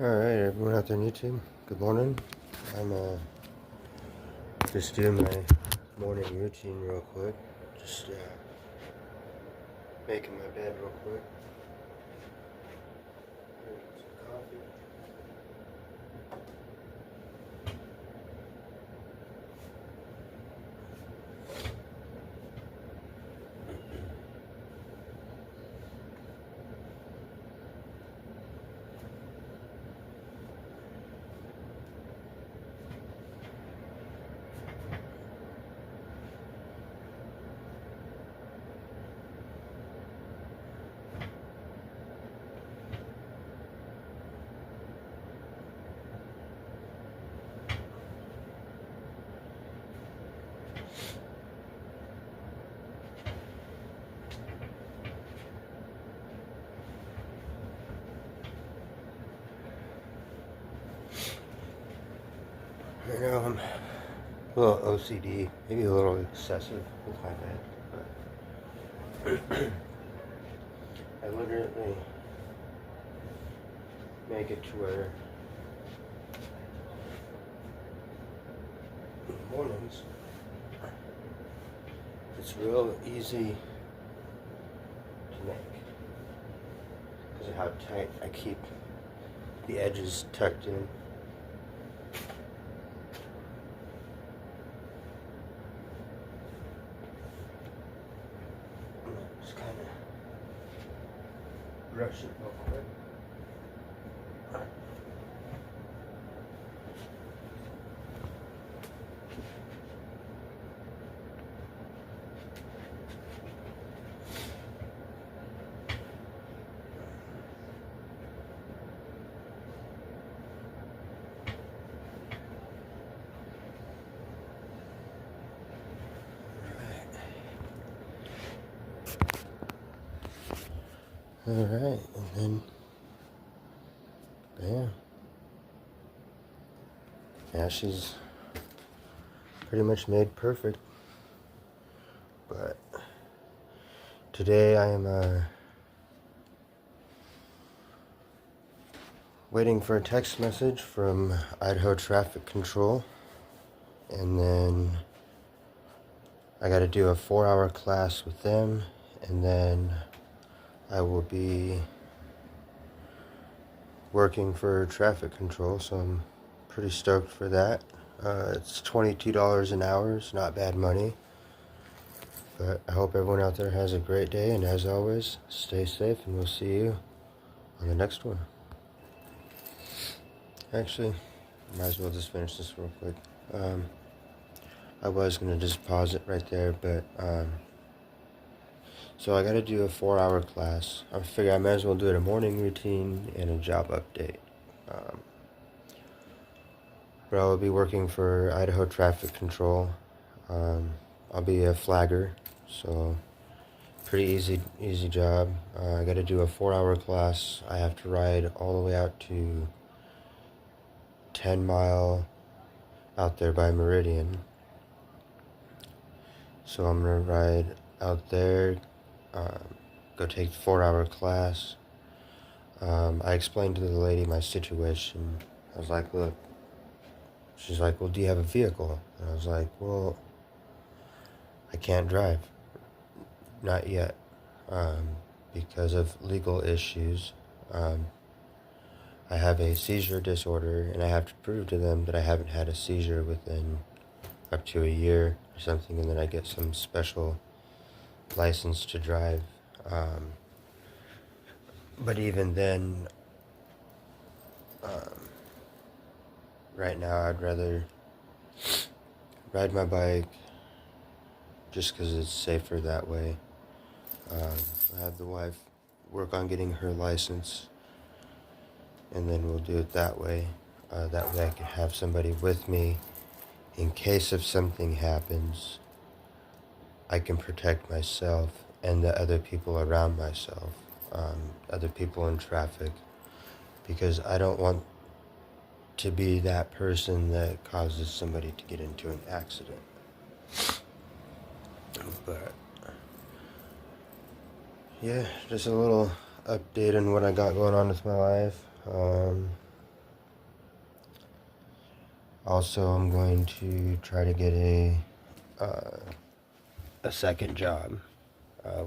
Alright, everyone out there on YouTube, good morning. I'm just doing my morning routine real quick. Just making my bed real quick. Get some coffee. I know I'm a little OCD, maybe a little excessive with my bed, but I literally make it to where in the mornings it's real easy to make because of how tight I keep the edges tucked in. Just kind of brush it real quick. Alright, and then bam. Yeah, she's pretty much made perfect. But today I am waiting for a text message from Idaho Traffic Control, and then I gotta do a 4-hour class with them, and then I will be working for traffic control, so I'm pretty stoked for that. It's $22 an hour. It's not bad money. But I hope everyone out there has a great day, and as always, stay safe, and we'll see you on the next one. Actually, might as well just finish this real quick. I was going to just pause it right there, but so I got to do a 4-hour class. I figure I might as well do it a morning routine and a job update. But I will be working for Idaho Traffic Control. I'll be a flagger, so pretty easy job. I got to do a 4-hour class. I have to ride all the way out to 10 Mile out there by Meridian. So I'm gonna ride out there, go take the 4-hour class. I explained to the lady my situation. I was like, look, she's like, well, do you have a vehicle? And I was like, well, I can't drive. Not yet. Because of legal issues. I have a seizure disorder, and I have to prove to them that I haven't had a seizure within up to a year or something, and then I get some special license to drive. But even then, right now I'd rather ride my bike just because it's safer that way. I have the wife work on getting her license, and then we'll do it that way. That way I can have somebody with me in case if something happens. I can protect myself and the other people around myself, other people in traffic, because I don't want to be that person that causes somebody to get into an accident. But yeah, just a little update on what I got going on with my life. Also, I'm going to try to get a second job,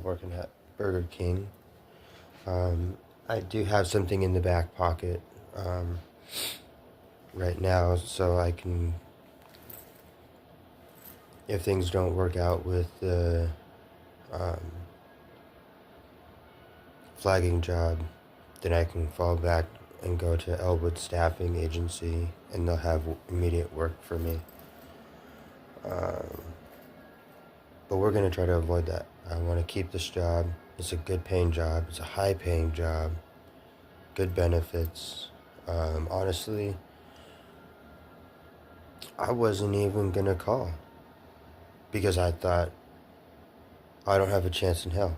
working at Burger King. I do have something in the back pocket right now, so I can, if things don't work out with the um, flagging job, then I can fall back and go to Elwood Staffing Agency, and they'll have immediate work for me. But we're going to try to avoid that. I want to keep this job. It's a good paying job. It's a high paying job. Good benefits. Honestly, I wasn't even going to call because I thought I don't have a chance in hell.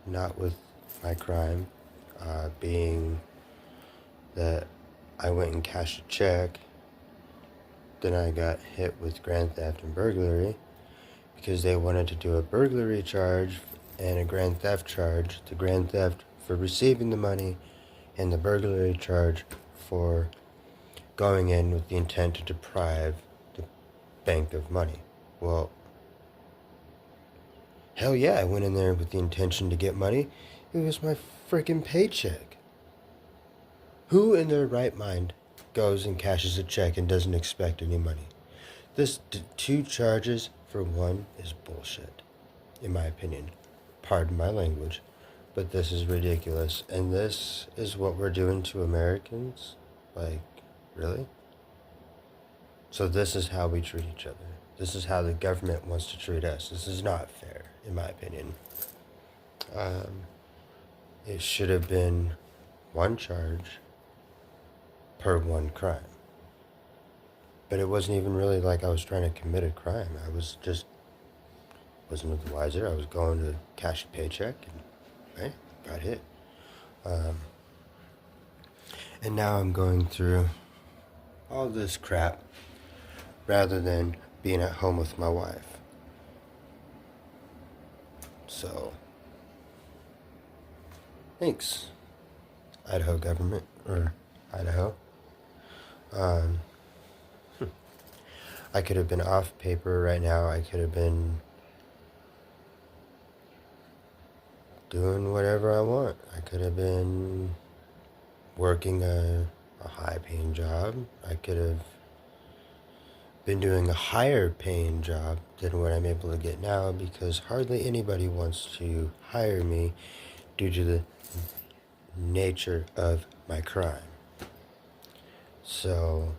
Not with my crime, being that I went and cashed a check. Then I got hit with grand theft and burglary because they wanted to do a burglary charge and a grand theft charge. The grand theft for receiving the money and the burglary charge for going in with the intent to deprive the bank of money. Well, hell yeah, I went in there with the intention to get money. It was my freaking paycheck. Who in their right mind goes and cashes a check and doesn't expect any money? This two charges for one is bullshit, in my opinion. Pardon my language, but this is ridiculous. And this is what we're doing to Americans? Like, really? So this is how we treat each other. This is how the government wants to treat us. This is not fair, in my opinion. It should have been one charge per one crime. But it wasn't even really like I was trying to commit a crime. I was just, wasn't the wiser. I was going to cash a paycheck and, right, got hit. And now I'm going through all this crap rather than being at home with my wife. So, thanks, Idaho government, or Idaho. I could have been off paper right now. I could have been doing whatever I want. I could have been working a high paying job. I could have been doing a higher paying job than what I'm able to get now because hardly anybody wants to hire me due to the nature of my crime. So,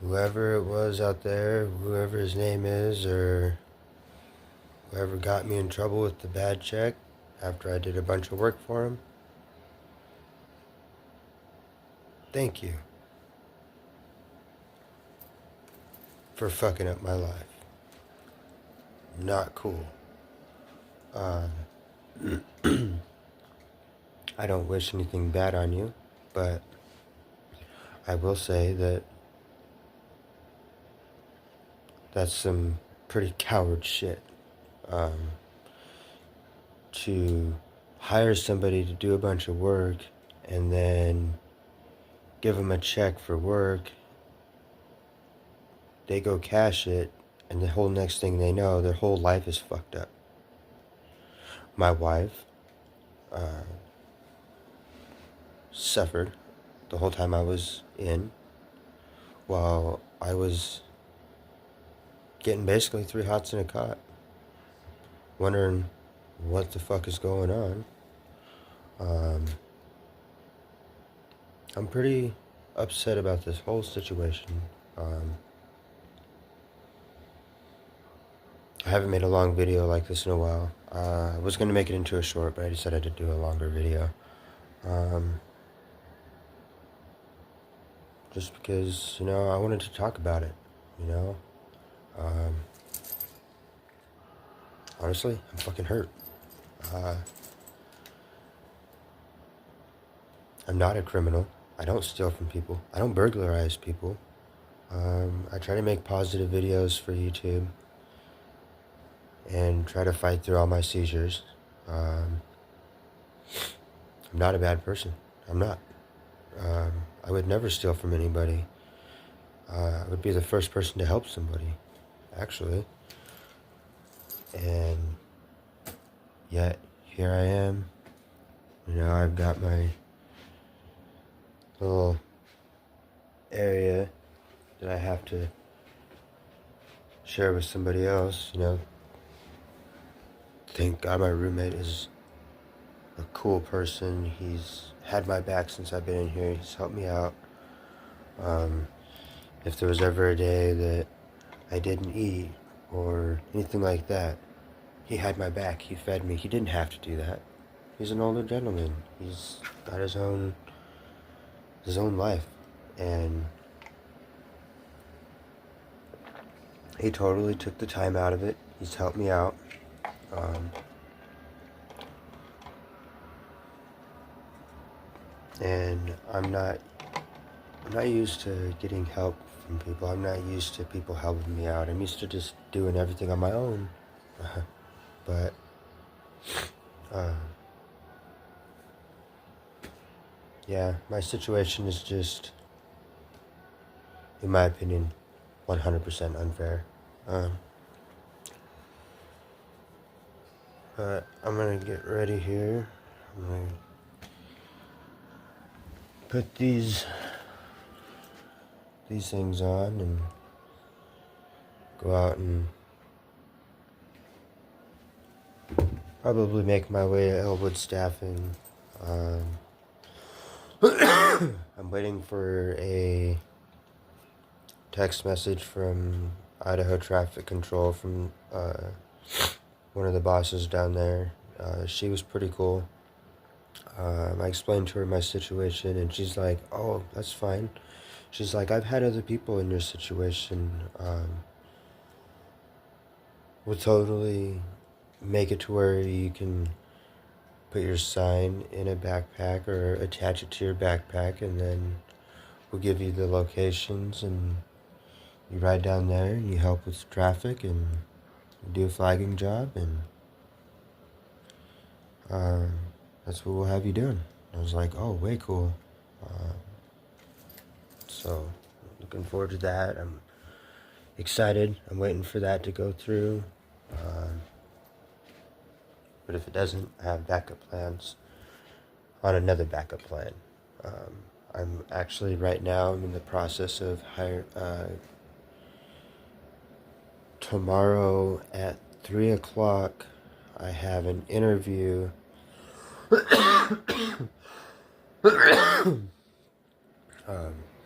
whoever it was out there, whoever his name is, or whoever got me in trouble with the bad check after I did a bunch of work for him, thank you for fucking up my life. Not cool. I don't wish anything bad on you, but I will say that that's some pretty coward shit. To hire somebody to do a bunch of work and then give them a check for work, they go cash it, and the whole next thing they know, their whole life is fucked up. My wife suffered the whole time I was in, while I was getting basically 3 hots in a cot, wondering what the fuck is going on. I'm pretty upset about this whole situation. I haven't made a long video like this in a while. I was going to make it into a short, but I decided to do a longer video. Just because, I wanted to talk about it, Honestly, I'm fucking hurt. I'm not a criminal. I don't steal from people. I don't burglarize people. I try to make positive videos for YouTube and try to fight through all my seizures. I'm not a bad person. I'm not. I would never steal from anybody. I would be the first person to help somebody, actually. And yet, here I am. I've got my little area that I have to share with somebody else. Thank God my roommate is a cool person. He's had my back since I've been in here. He's helped me out. If there was ever a day that I didn't eat or anything like that, he had my back. He fed me. He didn't have to do that. He's an older gentleman. He's got his own life, and he totally took the time out of it. He's helped me out. And I'm not used to getting help from people. I'm not used to people helping me out. I'm used to just doing everything on my own. But yeah, my situation is just, in my opinion, 100% unfair. But I'm gonna get ready here. I'm gonna put these things on and go out and probably make my way to Elwood Staffing. I'm waiting for a text message from Idaho Traffic Control from one of the bosses down there. She was pretty cool. I explained to her my situation, and she's like, "Oh, that's fine." She's like, "I've had other people in your situation. We'll totally make it to where you can put your sign in a backpack or attach it to your backpack, and then we'll give you the locations, and you ride down there and you help with traffic and you do a flagging job, and that's what we'll have you doing." I was like, "Oh, way cool." So looking forward to that. I'm excited. I'm waiting for that to go through. But if it doesn't, I have backup plans on another backup plan. I'm actually right now, I'm in the process of tomorrow at 3 o'clock, I have an interview.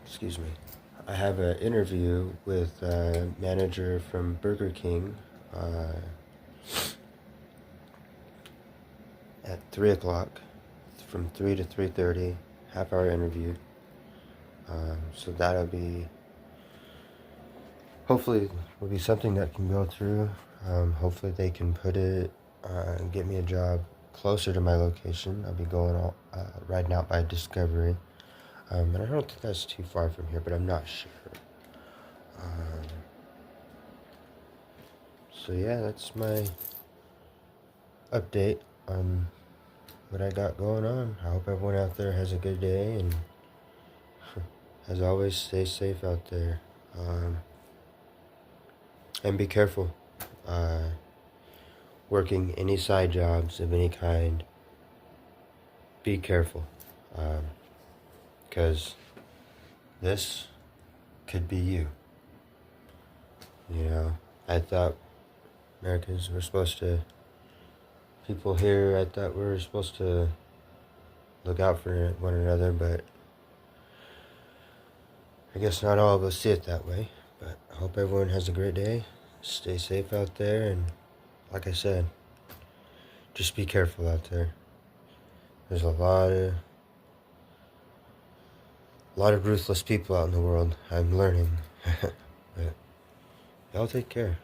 Excuse me. I have an interview with a manager from Burger King at 3 o'clock, from 3 to 3:30, half-hour interview. So that'll be, hopefully, will be something that can go through. Hopefully they can put it, and get me a job closer to my location. I'll be going riding out by Discovery. And I don't think that's too far from here, but I'm not sure. So yeah, that's my update on what I got going on. I hope everyone out there has a good day, and as always, stay safe out there. And be careful. Working any side jobs of any kind, be careful. Because this could be you. I thought Americans were supposed to, people here, I thought we were supposed to look out for one another, but I guess not all of us see it that way. But I hope everyone has a great day. Stay safe out there, and like I said, just be careful out there. There's a lot of ruthless people out in the world. I'm learning. But y'all take care.